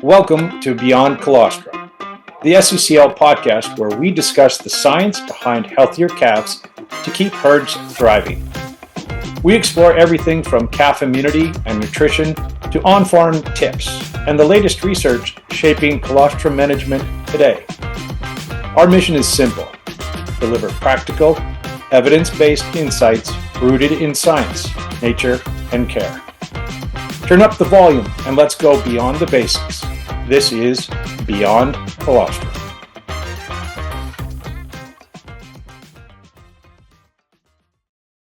Welcome to Beyond Colostrum, the SCCL podcast where we discuss the science behind healthier calves to keep herds thriving. We explore everything from calf immunity and nutrition to on-farm tips and the latest research shaping colostrum management today. Our mission is simple: deliver practical, evidence-based insights rooted in science, nature, and care. Turn up the volume and let's go beyond the basics. This is Beyond Colostrum.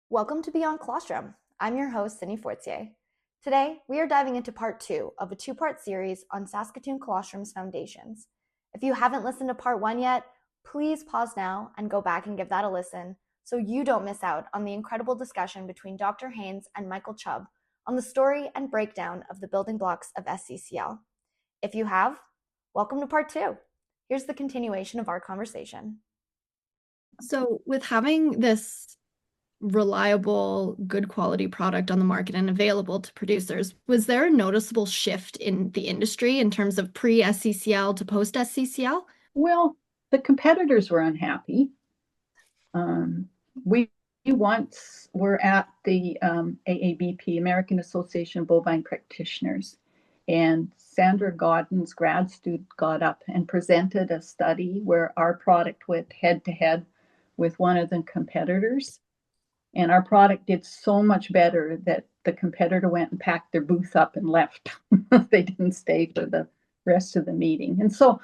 Welcome to Beyond Colostrum. I'm your host, Cindy Fortier. Today, we are diving into part 2 of a 2-part series on Saskatoon Colostrum's foundations. If you haven't listened to part 1 yet, please pause now and go back and give that a listen so you don't miss out on the incredible discussion between Dr. Haines and Michael Chubb on the story and breakdown of the building blocks of SCCL. If you have, welcome to part 2. Here's the continuation of our conversation. So with having this reliable, good quality product on the market and available to producers, was there a noticeable shift in the industry in terms of pre-SCCL to post-SCCL? Well, the competitors were unhappy. We once were at the AABP, American Association of Bovine Practitioners, and Sandra Godden's grad student got up and presented a study where our product went head-to-head with one of the competitors. And our product did so much better that the competitor went and packed their booth up and left. They didn't stay for the rest of the meeting. And so,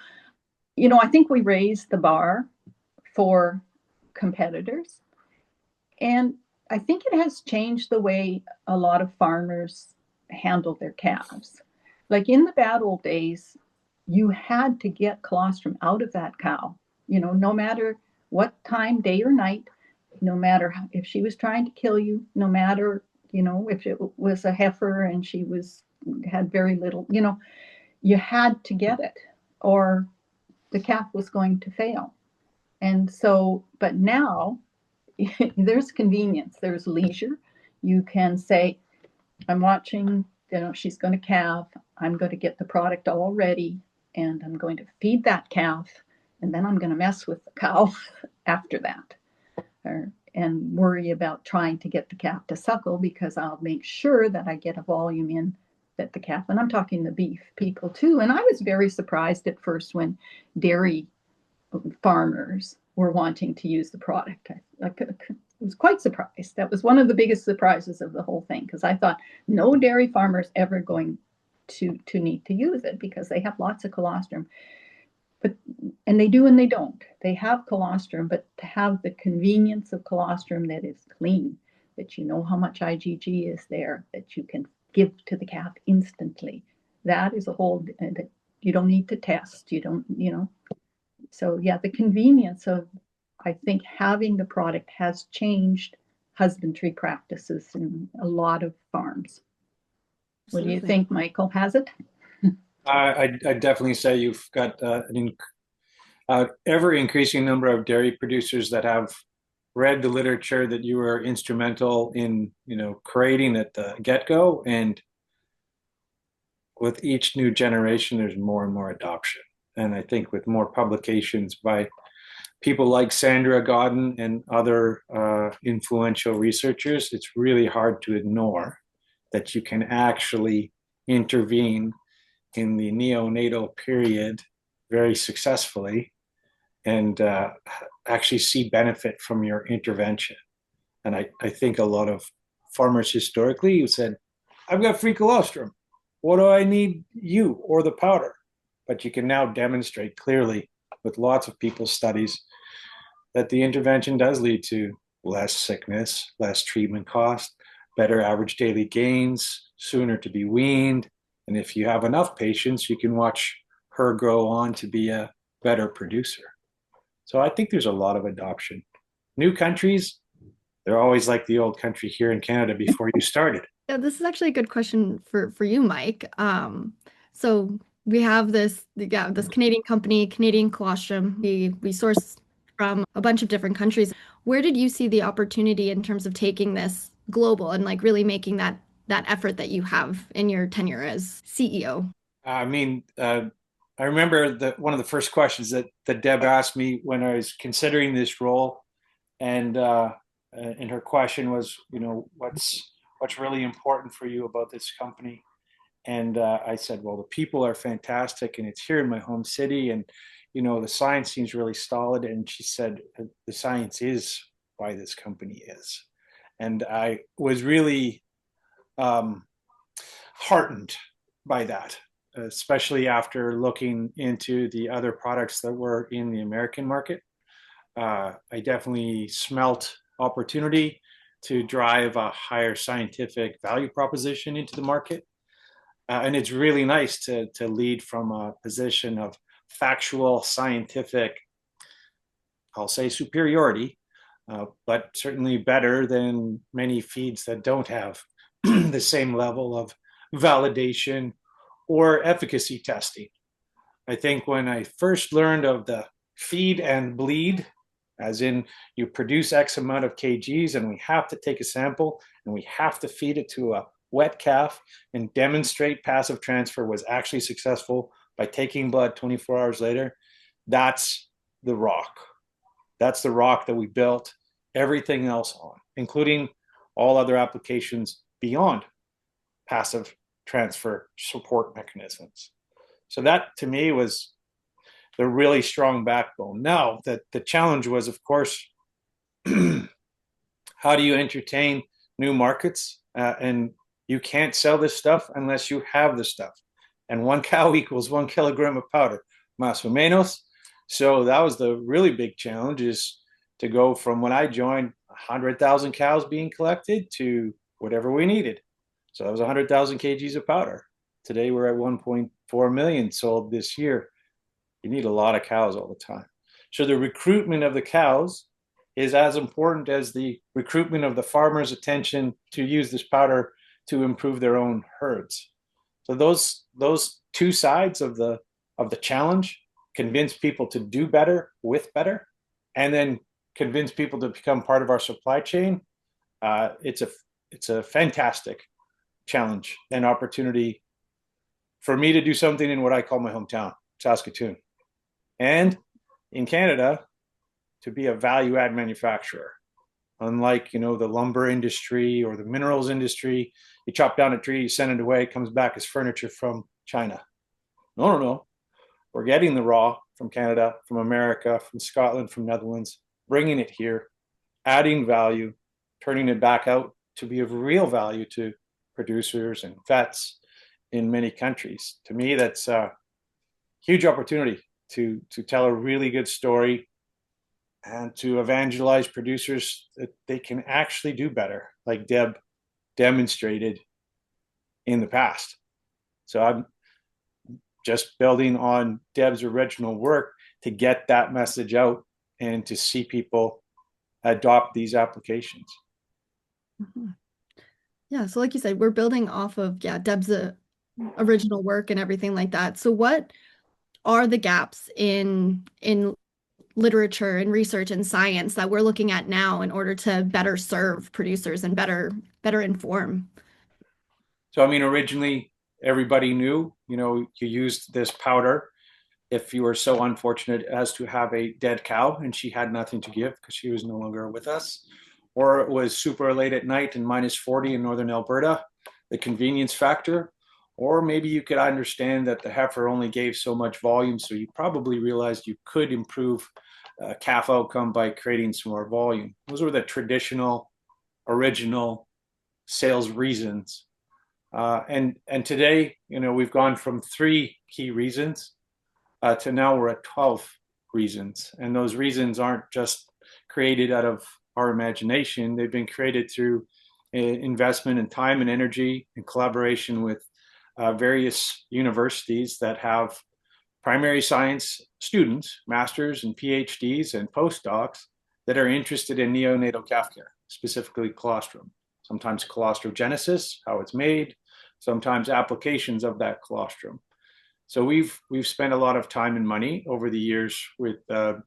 I think we raised the bar for competitors. And I think it has changed the way a lot of farmers handle their calves. Like in the bad old days, you had to get colostrum out of that cow, no matter what time, day or night, no matter if she was trying to kill you, no matter, if it was a heifer and she had very little, you had to get it or the calf was going to fail. And so, but now there's convenience, there's leisure. You can say, I'm watching, she's going to calve. I'm going to get the product all ready and I'm going to feed that calf. And then I'm going to mess with the cow after that. And worry about trying to get the calf to suckle because I'll make sure that I get a volume in that the calf, and I'm talking the beef people too. And I was very surprised at first when dairy farmers were wanting to use the product. I was quite surprised. That was one of the biggest surprises of the whole thing because I thought no dairy farmer's ever going to need to use it because they have lots of colostrum. And they do and they don't. They have colostrum, but to have the convenience of colostrum that is clean, that you know how much IgG is there, that you can give to the calf instantly, that is a whole, that you don't need to test. You don't, So yeah, the convenience of, I think, having the product has changed husbandry practices in a lot of farms. What do you think, Michael? Has it? I'd definitely say you've got an ever increasing number of dairy producers that have read the literature that you were instrumental in, creating at the get-go. And with each new generation, there's more and more adoption. And I think with more publications by people like Sandra Godden and other influential researchers, it's really hard to ignore that you can actually intervene in the neonatal period very successfully and actually see benefit from your intervention. And I think a lot of farmers historically who said, I've got free colostrum. What do I need you or the powder? But you can now demonstrate clearly with lots of people's studies that the intervention does lead to less sickness, less treatment cost, better average daily gains, sooner to be weaned. And if you have enough patience, you can watch her grow on to be a better producer. So I think there's a lot of adoption. New countries, they're always like the old country here in Canada before you started. Yeah, this is actually a good question for you, Mike. So we have this Canadian company, Canadian Colostrum. We source from a bunch of different countries. Where did you see the opportunity in terms of taking this global and really making that effort that you have in your tenure as CEO? I mean, I remember that one of the first questions that Deb asked me when I was considering this role, and her question was, what's really important for you about this company? And I said, well, the people are fantastic, and it's here in my home city, and the science seems really solid. And she said, the science is why this company is. And I was really um, heartened by that, especially after looking into the other products that were in the American market. I definitely smelt opportunity to drive a higher scientific value proposition into the market. And it's really nice to lead from a position of factual, scientific, I'll say superiority, but certainly better than many feeds that don't have the same level of validation or efficacy testing. I think when I first learned of the feed and bleed, as in you produce X amount of kgs and we have to take a sample and we have to feed it to a wet calf and demonstrate passive transfer was actually successful by taking blood 24 hours later, that's the rock. That's the rock that we built everything else on, including all other applications beyond passive transfer support mechanisms. So that to me was the really strong backbone. Now, the challenge was, of course, how do you entertain new markets? And you can't sell this stuff unless you have the stuff. And 1 cow equals 1 kilogram of powder, más o menos. So that was the really big challenge, is to go from when I joined 100,000 cows being collected to whatever we needed. So that was 100,000 kgs of powder. Today we're at 1.4 million sold this year. You need a lot of cows all the time. So the recruitment of the cows is as important as the recruitment of the farmer's attention to use this powder to improve their own herds. So those two sides of the challenge convince people to do better with better, and then convince people to become part of our supply chain. It's a fantastic challenge and opportunity for me to do something in what I call my hometown, Saskatoon, and in Canada to be a value add manufacturer. Unlike the lumber industry or the minerals industry, you chop down a tree, you send it away, it comes back as furniture from China. No. We're getting the raw from Canada, from America, from Scotland, from Netherlands, bringing it here, adding value, turning it back out to be of real value to producers and vets in many countries. To me, that's a huge opportunity to tell a really good story and to evangelize producers that they can actually do better, like Deb demonstrated in the past. So I'm just building on Deb's original work to get that message out and to see people adopt these applications. Mm-hmm. Yeah, so like you said, we're building off of Deb's original work and everything like that. So what are the gaps in literature and research and science that we're looking at now in order to better serve producers and better inform? So I mean, originally everybody knew, you used this powder if you were so unfortunate as to have a dead cow and she had nothing to give because she was no longer with us, or it was super late at night and minus 40 in northern Alberta, the convenience factor. Or maybe you could understand that the heifer only gave so much volume, so you probably realized you could improve calf outcome by creating some more volume. Those were the traditional, original sales reasons. And today, we've gone from 3 key reasons to now we're at 12 reasons. And those reasons aren't just created out of our imagination. They've been created through investment in time and energy in collaboration with various universities that have primary science students, masters and PhDs and postdocs that are interested in neonatal calf care, specifically colostrum. Sometimes colostrogenesis, how it's made, sometimes applications of that colostrum. So we've spent a lot of time and money over the years with the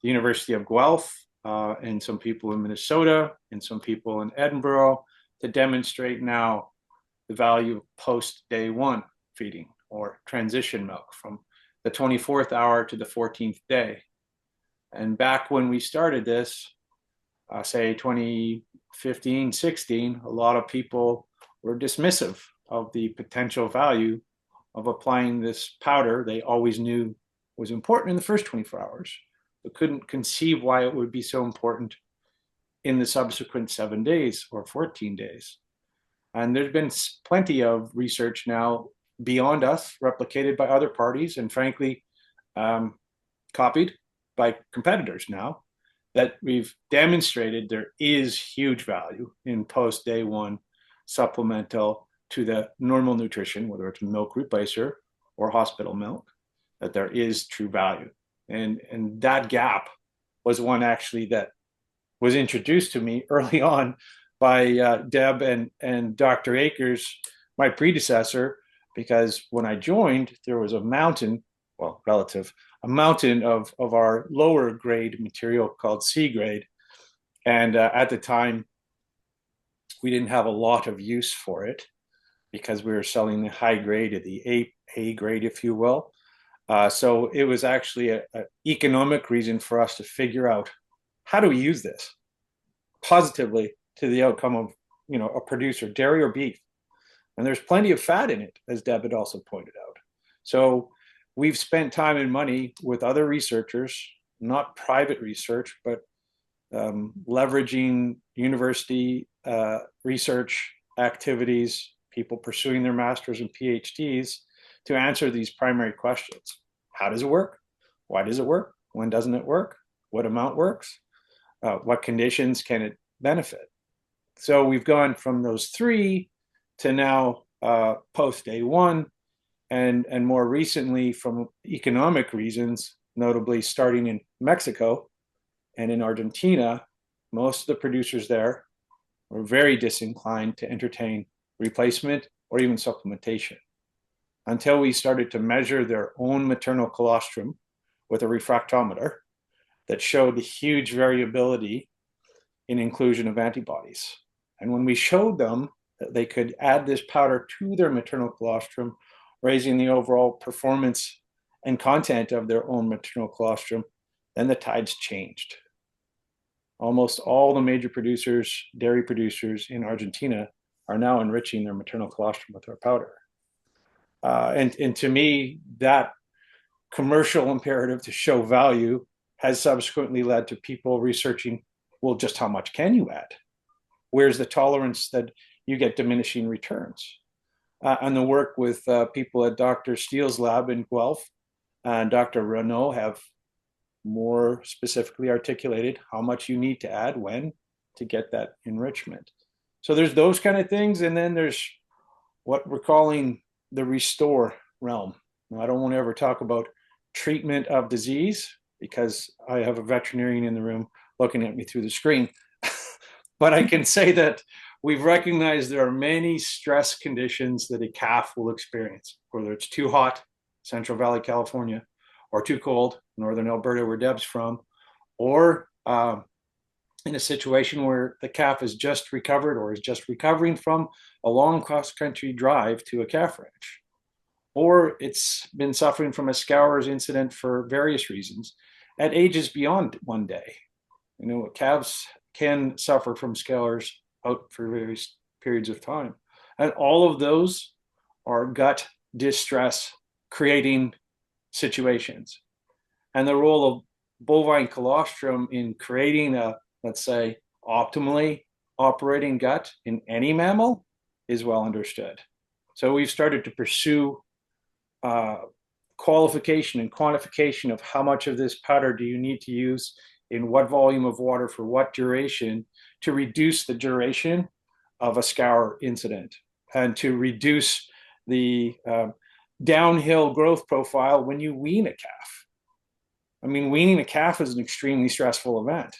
University of Guelph and some people in Minnesota and some people in Edinburgh to demonstrate now the value of post day 1 feeding or transition milk from the 24th hour to the 14th day. And back when we started this, say 2015, 16, a lot of people were dismissive of the potential value of applying this powder they always knew was important in the first 24 hours, but couldn't conceive why it would be so important in the subsequent 7 days or 14 days. And there's been plenty of research now beyond us, replicated by other parties, and frankly, copied by competitors now, that we've demonstrated there is huge value in post day one supplemental to the normal nutrition, whether it's milk replacer or hospital milk, that there is true value. And that gap was one actually that was introduced to me early on by Deb and Dr. Akers, my predecessor, because when I joined, there was a mountain, well, a mountain of our lower grade material called C grade. And at the time, we didn't have a lot of use for it because we were selling the high grade, the A grade, if you will. So it was actually an economic reason for us to figure out how do we use this positively to the outcome of, a producer, dairy or beef. And there's plenty of fat in it, as Deb had also pointed out. So we've spent time and money with other researchers, not private research, but leveraging university research activities, people pursuing their masters and PhDs to answer these primary questions. How does it work? Why does it work? When doesn't it work? What amount works? What conditions can it benefit? So we've gone from those three to now post day one, and more recently from economic reasons, notably starting in Mexico and in Argentina, most of the producers there were very disinclined to entertain replacement or even supplementation until we started to measure their own maternal colostrum with a refractometer that showed the huge variability in inclusion of antibodies. And when we showed them that they could add this powder to their maternal colostrum, raising the overall performance and content of their own maternal colostrum, then the tides changed. Almost all the major producers, dairy producers in Argentina, are now enriching their maternal colostrum with our powder. And to me, that commercial imperative to show value has subsequently led to people researching, well, just how much can you add? Where's the tolerance that you get diminishing returns? And the work with people at Dr. Steele's lab in Guelph and Dr. Renaud have more specifically articulated how much you need to add when to get that enrichment. So there's those kind of things. And then there's what we're calling the restore realm. Now, I don't want to ever talk about treatment of disease because I have a veterinarian in the room looking at me through the screen. But I can say that we've recognized there are many stress conditions that a calf will experience, whether it's too hot, Central Valley, California, or too cold, Northern Alberta, where Deb's from, or in a situation where the calf is just recovered or is just recovering from a long cross-country drive to a calf ranch, or it's been suffering from a scours incident for various reasons at ages beyond 1 day. Calves can suffer from scours out for various periods of time. And all of those are gut distress creating situations. And the role of bovine colostrum in creating a, let's say, optimally operating gut in any mammal is well understood. So we've started to pursue qualification and quantification of how much of this powder do you need to use in what volume of water for what duration to reduce the duration of a scour incident and to reduce the downhill growth profile when you wean a calf. I mean, weaning a calf is an extremely stressful event.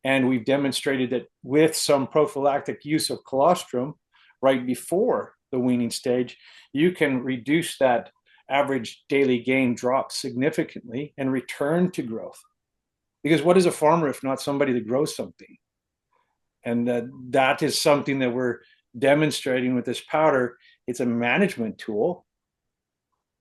And we've demonstrated that with some prophylactic use of colostrum right before the weaning stage, you can reduce that average daily gain drop significantly and return to growth. Because what is a farmer if not somebody that grows something? And that is something that we're demonstrating with this powder. It's a management tool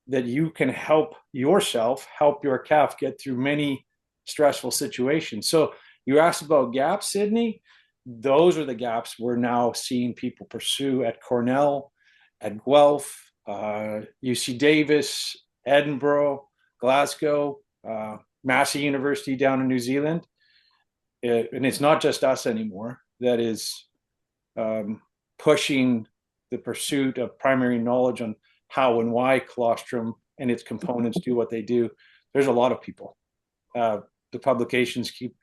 that you can help yourself, help your calf get through many stressful situations. So you asked about gaps, Sydney. Those are the gaps we're now seeing people pursue at Cornell, at Guelph, UC Davis, Edinburgh, Glasgow, Massey University down in New Zealand. And it's not just us anymore that is pushing the pursuit of primary knowledge on how and why colostrum and its components do what they do. There's a lot of people. The publications keep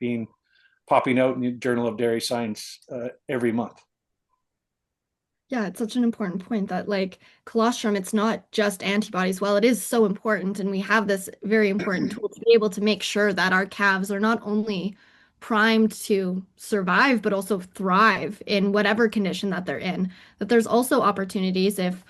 popping out in the Journal of Dairy Science every month. Yeah, it's such an important point that like colostrum, it's not just antibodies. While it is so important, and we have this very important tool to be able to make sure that our calves are not only primed to survive, but also thrive in whatever condition that they're in, that there's also opportunities if,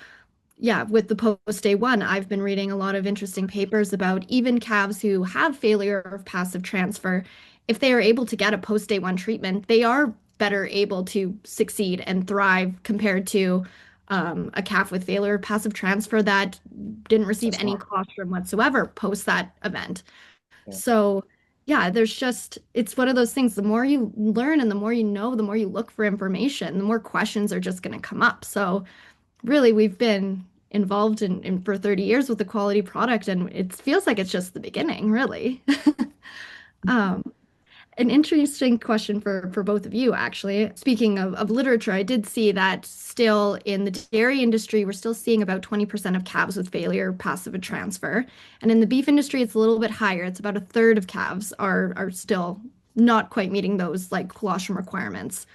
yeah, with the post day one, I've been reading a lot of interesting papers about even calves who have failure of passive transfer. If they are able to get a post day one treatment, they are better able to succeed and thrive compared to a calf with failure of passive transfer that didn't receive any colostrum whatsoever post that event. Yeah. So, yeah, it's one of those things. The more you learn and the more you know, the more you look for information, the more questions are just going to come up. So, really, we've been involved in for 30 years with the quality product, and it feels like it's just the beginning, really. An interesting question for both of you, actually. Speaking of literature, I did see that still in the dairy industry, we're still seeing about 20% of calves with failure passive transfer. And in the beef industry, it's a little bit higher. It's about a third of calves are still not quite meeting those like colostrum requirements.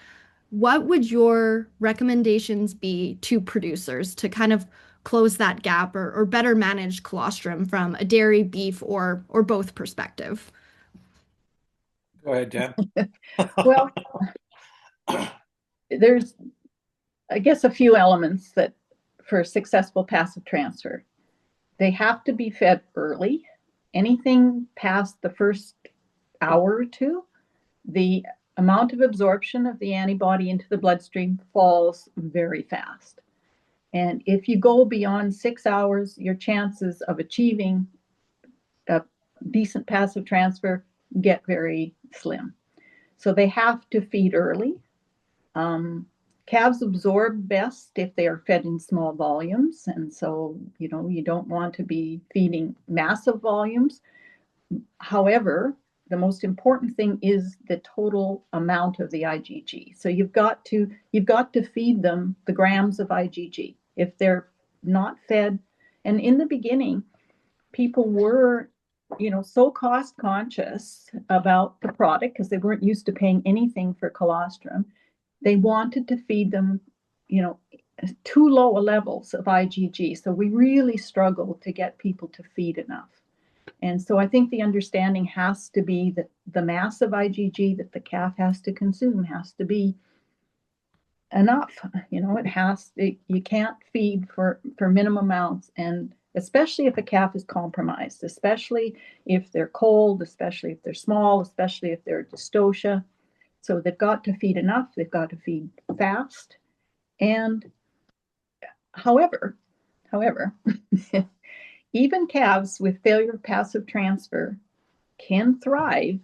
What would your recommendations be to producers to kind of close that gap or better manage colostrum from a dairy, beef, or both perspective? Go ahead, Dan. Well, there's, I guess, a few elements that for successful passive transfer. They have to be fed early. Anything past the first hour or two, the amount of absorption of the antibody into the bloodstream falls very fast. And if you go beyond 6 hours, your chances of achieving a decent passive transfer get very slim. So they have to feed early. Calves absorb best if they are fed in small volumes. And so, you don't want to be feeding massive volumes. However, the most important thing is the total amount of the IgG. So you've got to feed them the grams of IgG. If they're not fed, and in the beginning, people were, so cost conscious about the product because they weren't used to paying anything for colostrum. They wanted to feed them, too low levels of IgG. So we really struggled to get people to feed enough. And so I think the understanding has to be that the mass of IgG that the calf has to consume has to be enough. You can't feed for minimum amounts, and especially if a calf is compromised, especially if they're cold, especially if they're small, especially if they're dystocia. So they've got to feed enough, they've got to feed fast. And however, even calves with failure of passive transfer can thrive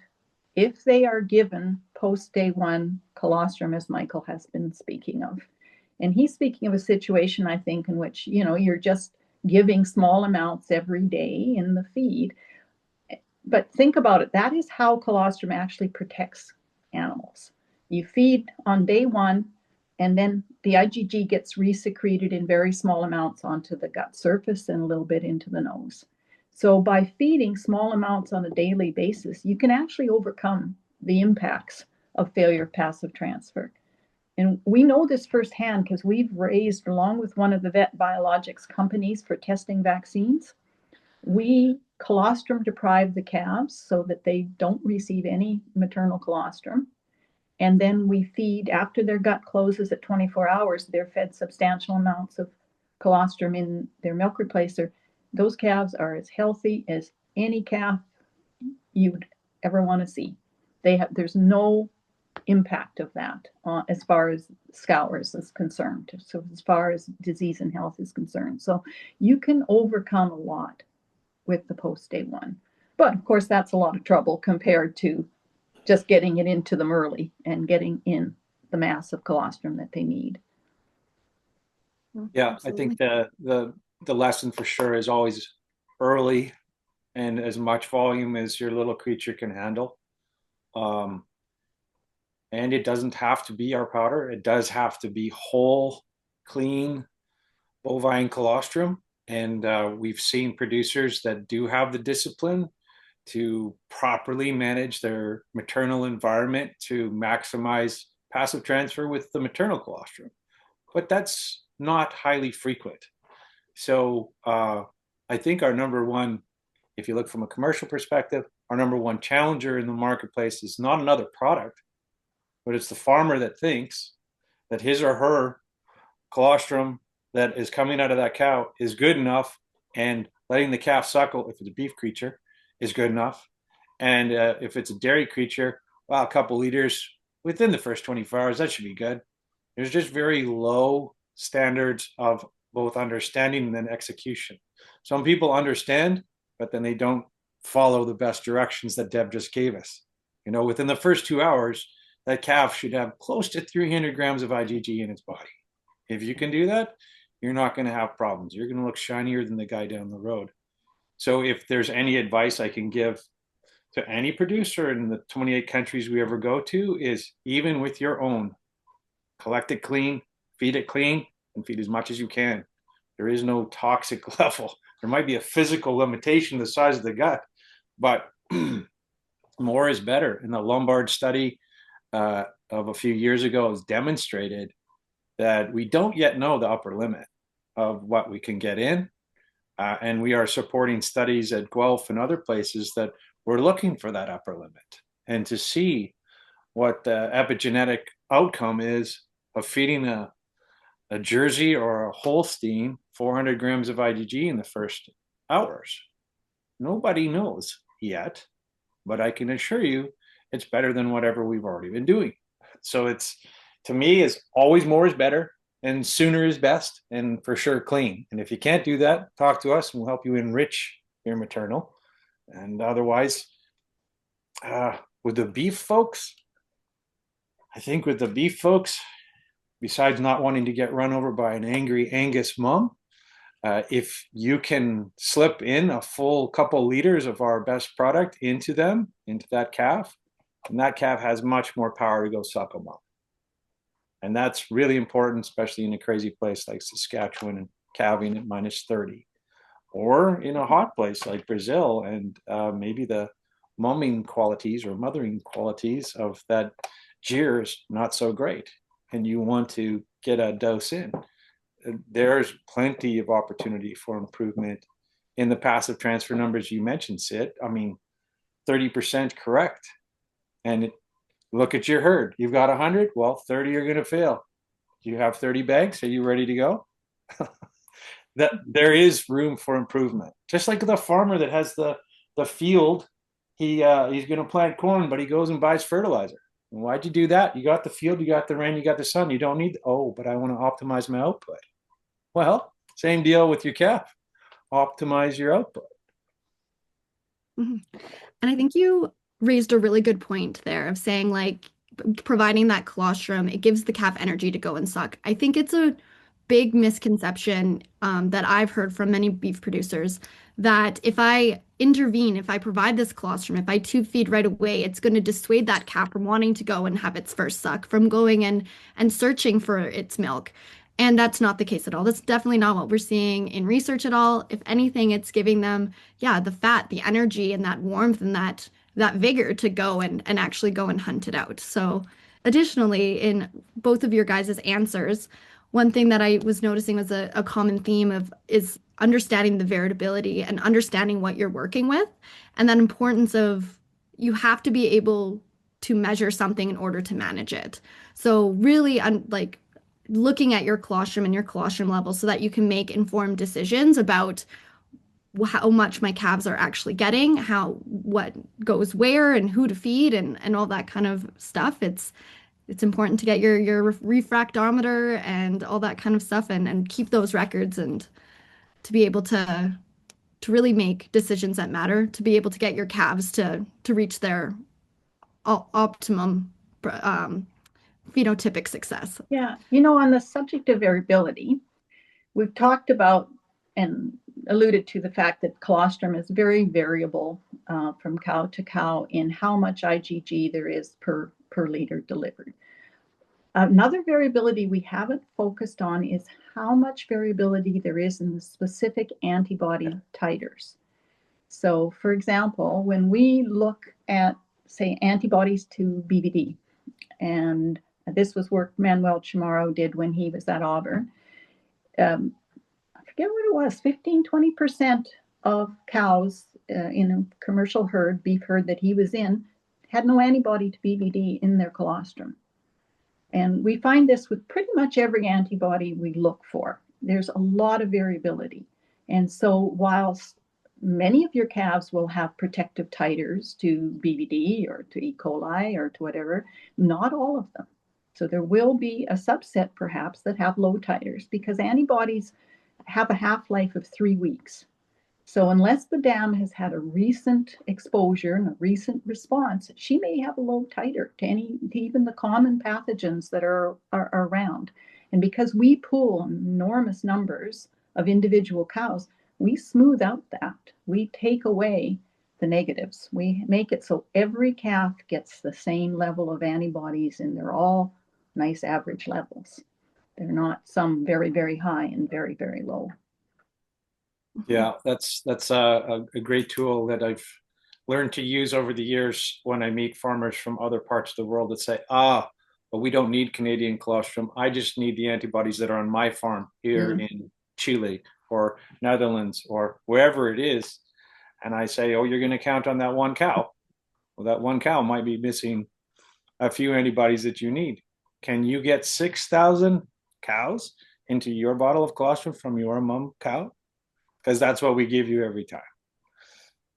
if they are given post day one colostrum, as Michael has been speaking of. And he's speaking of a situation, I think, in which, you're just giving small amounts every day in the feed. But think about it. That is how colostrum actually protects animals. You feed on day one, and then the IgG gets resecreted in very small amounts onto the gut surface and a little bit into the nose. So by feeding small amounts on a daily basis, you can actually overcome the impacts of failure of passive transfer. And we know this firsthand because we've raised, along with one of the vet biologics companies for testing vaccines, we colostrum deprive the calves so that they don't receive any maternal colostrum. And then we feed, after their gut closes at 24 hours, they're fed substantial amounts of colostrum in their milk replacer. Those calves are as healthy as any calf you'd ever want to see. There's no impact of that as far as scours is concerned, so as far as disease and health is concerned. So you can overcome a lot with the post day one. But of course, that's a lot of trouble compared to just getting it into them early and getting in the mass of colostrum that they need. Yeah, Absolutely. I think the lesson for sure is always early and as much volume as your little creature can handle. And it doesn't have to be our powder. It does have to be whole, clean bovine colostrum. And we've seen producers that do have the discipline to properly manage their maternal environment to maximize passive transfer with the maternal colostrum. But that's not highly frequent. So I think our number one, if you look from a commercial perspective, our number one challenger in the marketplace is not another product, but it's the farmer that thinks that his or her colostrum that is coming out of that cow is good enough, and letting the calf suckle, if it's a beef creature, is good enough. And if it's a dairy creature, well, a couple liters within the first 24 hours, that should be good. There's just very low standards of both understanding and then execution. Some people understand, but then they don't follow the best directions that Deb just gave us. Within the first 2 hours, that calf should have close to 300 grams of IgG in its body. If you can do that, you're not going to have problems. You're going to look shinier than the guy down the road. So if there's any advice I can give to any producer in the 28 countries we ever go to, is even with your own, collect it clean, and feed as much as you can. There is no toxic level. There might be a physical limitation, the size of the gut, but more is better. And the Lombard study of a few years ago has demonstrated that we don't yet know the upper limit of what we can get in. And we are supporting studies at Guelph and other places that we're looking for that upper limit and to see what the epigenetic outcome is of feeding a Jersey or a Holstein 400 grams of IgG in the first hours. Nobody knows yet, but I can assure you it's better than whatever we've already been doing. So to me, is always more is better, and sooner is best, and for sure clean. And if you can't do that, talk to us and we'll help you enrich your maternal. And otherwise, with the beef folks, I think with the beef folks, besides not wanting to get run over by an angry Angus mom, if you can slip in a full couple liters of our best product into that calf, and that calf has much more power to go suck them up. And that's really important, especially in a crazy place like Saskatchewan and calving at minus 30, or in a hot place like Brazil, and maybe the mumming qualities or mothering qualities of that gyr is not so great, and you want to get a dose in. There's plenty of opportunity for improvement in the passive transfer numbers you mentioned, Sid. I mean, 30% correct. And look at your herd. You've got 100. Well, 30 are going to fail. Do you have 30 bags? Are you ready to go? That there is room for improvement. Just like the farmer that has the field, he's going to plant corn, but he goes and buys fertilizer. And why'd you do that? You got the field, you got the rain, you got the sun. You don't need, but I want to optimize my output. Well, same deal with your calf. Optimize your output. Mm-hmm. And I think you raised a really good point there of saying, like, providing that colostrum, it gives the calf energy to go and suck. I think it's a big misconception that I've heard from many beef producers that if I intervene, if I provide this colostrum, if I tube feed right away, it's going to dissuade that calf from wanting to go and have its first suck, from going and searching for its milk. And that's not the case at all. That's definitely not what we're seeing in research at all. If anything, it's giving them, the fat, the energy, and that warmth and that vigor to go and actually go and hunt it out. So additionally, in both of your guys' answers, one thing that I was noticing was a common theme is understanding the variability and understanding what you're working with, and that importance of you have to be able to measure something in order to manage it. So really, looking at your colostrum and your colostrum level so that you can make informed decisions about how much my calves are actually getting, what goes where and who to feed and all that kind of stuff. It's important to get your refractometer and all that kind of stuff and keep those records and to be able to really make decisions that matter, to be able to get your calves to reach their optimum phenotypic success. Yeah, on the subject of variability, we've talked about and alluded to the fact that colostrum is very variable from cow to cow in how much IgG there is per liter delivered. Another variability we haven't focused on is how much variability there is in the specific antibody titers. So, for example, when we look at, say, antibodies to BVD, and this was work Manuel Chamorro did when he was at Auburn, I forget what it was, 15-20% of cows in a commercial herd, beef herd that he was in, had no antibody to BVD in their colostrum. And we find this with pretty much every antibody we look for. There's a lot of variability. And so whilst many of your calves will have protective titers to BVD or to E. coli or to whatever, not all of them. So there will be a subset perhaps that have low titers because antibodies have a half-life of 3 weeks. So unless the dam has had a recent exposure and a recent response, she may have a low titer to even the common pathogens that are around. And because we pool enormous numbers of individual cows, we smooth out that. We take away the negatives. We make it so every calf gets the same level of antibodies and they're all nice average levels. They're not some very, very high and very, very low. Yeah, that's a great tool that I've learned to use over the years when I meet farmers from other parts of the world that say, but we don't need Canadian colostrum. I just need the antibodies that are on my farm here in Chile or Netherlands or wherever it is. And I say, oh, you're going to count on that one cow. Well, that one cow might be missing a few antibodies that you need. Can you get 6,000 cows into your bottle of colostrum from your mom cow? Because that's what we give you every time.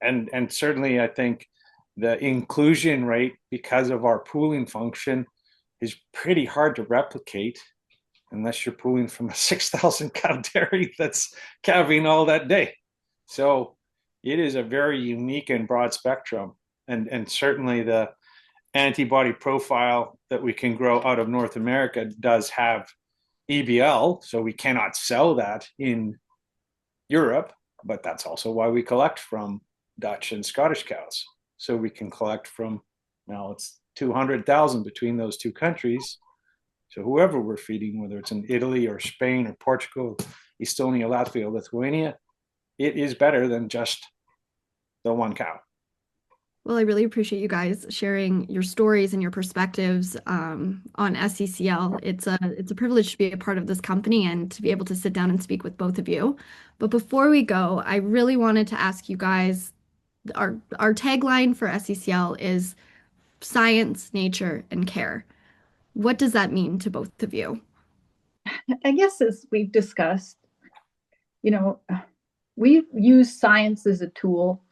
And certainly I think the inclusion rate, because of our pooling function, is pretty hard to replicate unless you're pooling from a 6,000 cow dairy that's calving all that day. So it is a very unique and broad spectrum. And certainly the antibody profile that we can grow out of North America does have EBL, so we cannot sell that in Europe, but that's also why we collect from Dutch and Scottish cows. So we can collect from, now it's 200,000 between those two countries. So whoever we're feeding, whether it's in Italy or Spain or Portugal, Estonia, Latvia, Lithuania, it is better than just the one cow. Well, I really appreciate you guys sharing your stories and your perspectives on SCCL. It's a privilege to be a part of this company and to be able to sit down and speak with both of you. But before we go, I really wanted to ask you guys, our tagline for SCCL is science, nature, and care. What does that mean to both of you? I guess as we've discussed, we've used science as a tool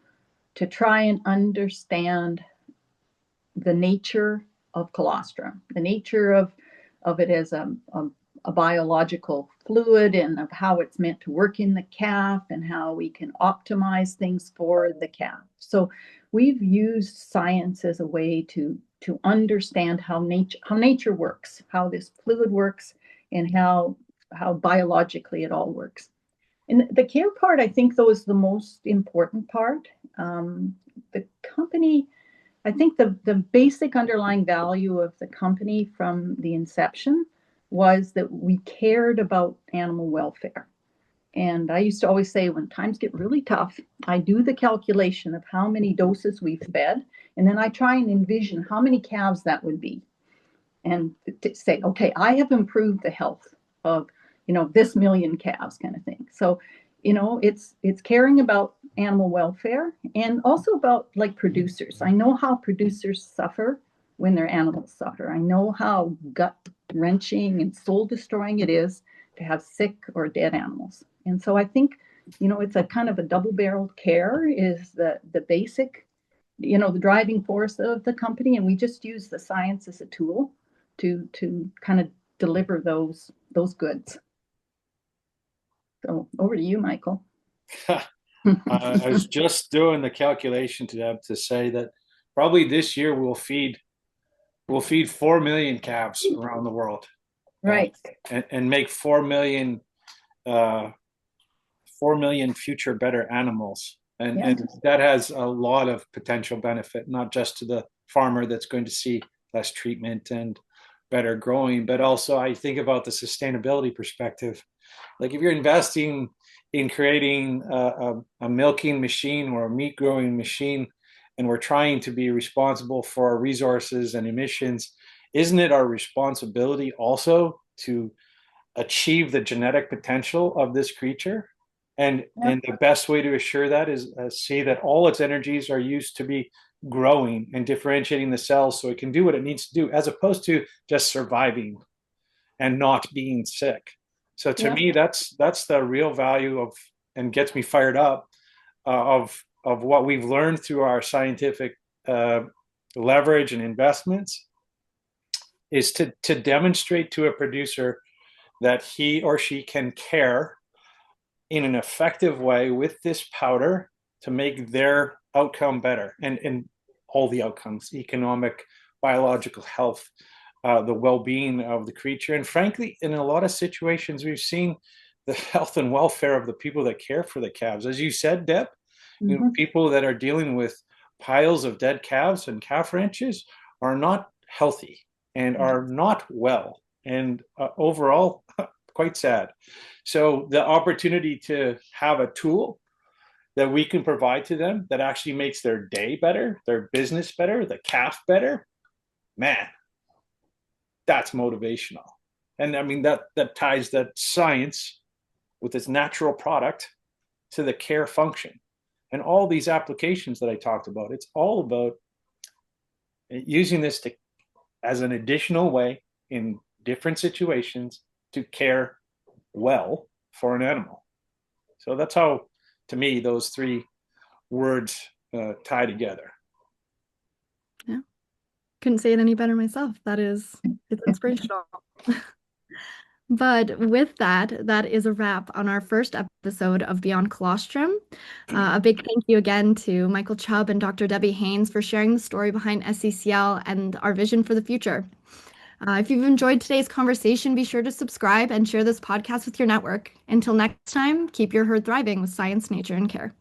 to try and understand the nature of colostrum, the nature of it as a biological fluid and of how it's meant to work in the calf and how we can optimize things for the calf. So we've used science as a way to understand how nature works, how this fluid works, and how biologically it all works. And the care part, I think, though, is the most important part. The company, I think the basic underlying value of the company from the inception was that we cared about animal welfare. And I used to always say, when times get really tough, I do the calculation of how many doses we've fed, and then I try and envision how many calves that would be. And to say, okay, I have improved the health of this million calves kind of thing. So, it's caring about animal welfare and also about like producers. I know how producers suffer when their animals suffer. I know how gut wrenching and soul destroying it is to have sick or dead animals. And so I think it's a kind of a double-barreled care is the basic, the driving force of the company, and we just use the science as a tool to kind of deliver those goods. So over to you, Michael. I was just doing the calculation to say that probably this year we'll feed 4 million calves around the world, Right. and make 4 million future better animals, and that has a lot of potential benefit, not just to the farmer that's going to see less treatment and better growing, but also I think about the sustainability perspective. Like if you're investing in creating a milking machine or a meat growing machine, and we're trying to be responsible for our resources and emissions, isn't it our responsibility also to achieve the genetic potential of this creature? And the best way to assure that is see that all its energies are used to be growing and differentiating the cells so it can do what it needs to do, as opposed to just surviving and not being sick. So to me, that's the real value of, and gets me fired up, of what we've learned through our scientific leverage and investments, is to demonstrate to a producer that he or she can care in an effective way with this powder to make their outcome better, and all the outcomes: economic, biological health, the well-being of the creature. And frankly, in a lot of situations, we've seen the health and welfare of the people that care for the calves. As you said, Deb, people that are dealing with piles of dead calves and calf ranches are not healthy and are not well, and overall quite sad. So the opportunity to have a tool that we can provide to them that actually makes their day better, their business better, the calf better, man, that's motivational. And I mean, that ties that science with its natural product to the care function. And all these applications that I talked about, it's all about using this as an additional way in different situations to care well for an animal. So that's how, to me, those three words tie together. Yeah, couldn't say it any better myself. It's inspirational. But with that is a wrap on our first episode of Beyond Colostrum. A big thank you again to Michael Chubb and Dr. Debbie Haines for sharing the story behind SCCL and our vision for the future. If you've enjoyed today's conversation, be sure to subscribe and share this podcast with your network. Until next time, keep your herd thriving with science, nature, and care.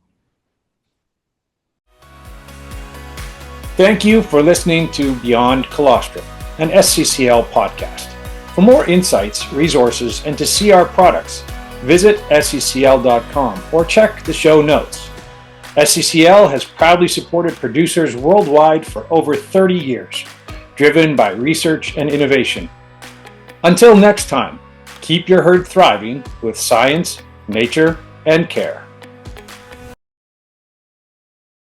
Thank you for listening to Beyond Colostrum, an SCCL podcast. For more insights, resources, and to see our products, visit sccl.com or check the show notes. SCCL has proudly supported producers worldwide for over 30 years, driven by research and innovation. Until next time, keep your herd thriving with science, nature, and care.